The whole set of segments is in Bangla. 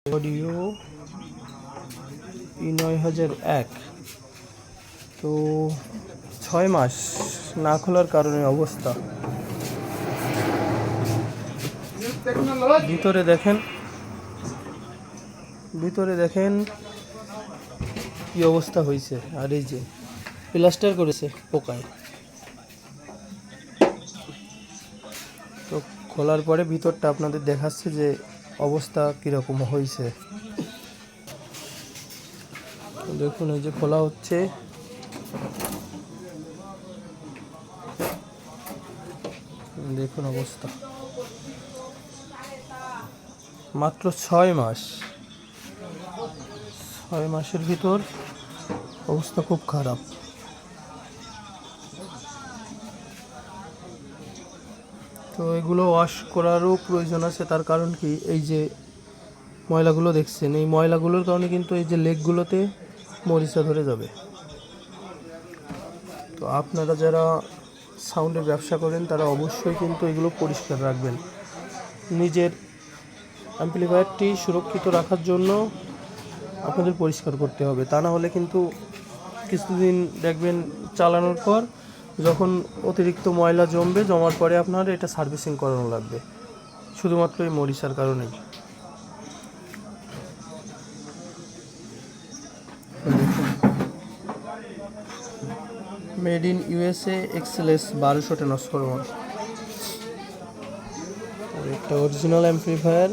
অডিও E9001 তো 6 মাস না খোলার কারণে অবস্থা। ভিতরে দেখেন কি অবস্থা হয়েছে। আর এই যে প্লাস্টার করেছে পোকায়, তো খোলার পরে ভিতরটা আপনাদের দেখাচ্ছে যে অবস্থা কীরকম হয়েছে। দেখুন এই যে খোলা হচ্ছে, দেখুন অবস্থা। মাত্র 6 মাসের ভিতর অবস্থা খুব খারাপ। তো এগুলো ওয়াশ করারও প্রয়োজন আছে। তার কারণ কি, এই যে ময়লাগুলো দেখছেন, এই ময়লাগুলোর কারণে কিন্তু এই যে লেগগুলোতে মরিচা ধরে যাবে। তো আপনারা যারা সাউন্ডের ব্যবসা করেন তারা অবশ্যই কিন্তু এগুলো পরিষ্কার রাখবেন। নিজের অ্যাম্প্লিফায়ারটি সুরক্ষিত রাখার জন্য আপনাদের পরিষ্কার করতে হবে। তা না হলে কিন্তু কিছুদিন দেখবেন চালানোর পর যখন অতিরিক্ত ময়লা জমার পরে আপনার এটা সার্ভিসিং করানো লাগবে, শুধুমাত্র এই মরিচার কারণেই। Made in USA XLS 1200 transformer, একটা অরিজিনাল অ্যাম্প্লিফায়ার।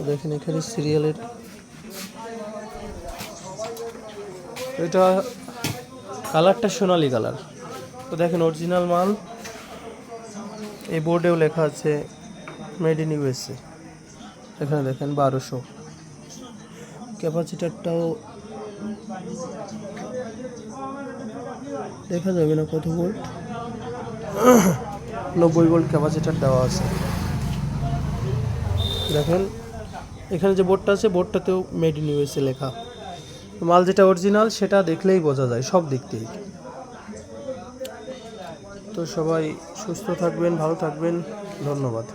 দেখেন এখানে সিরিয়ালের, এটা কালারটা সোনালি কালার। তো দেখেন অরিজিনাল মাল। এই বোর্ডেও লেখা আছে মেড ইন ইউএসএ। এখানে দেখেন 1200। ক্যাপাসিটারটাও দেখা যাবে না কত ভোল্ট, 90 ভোল্ট ক্যাপাসিটার দেওয়া আছে। দেখেন এখানে যে বোর্ডটা আছে, বোর্ডটাতেও মেড ইন ইউএসএ লেখা। মাল যেটা অরিজিনাল সেটা দেখলেই বোঝা যায় সব দিক থেকে। তো সবাই সুস্থ থাকবেন, ভালো থাকবেন, ধন্যবাদ।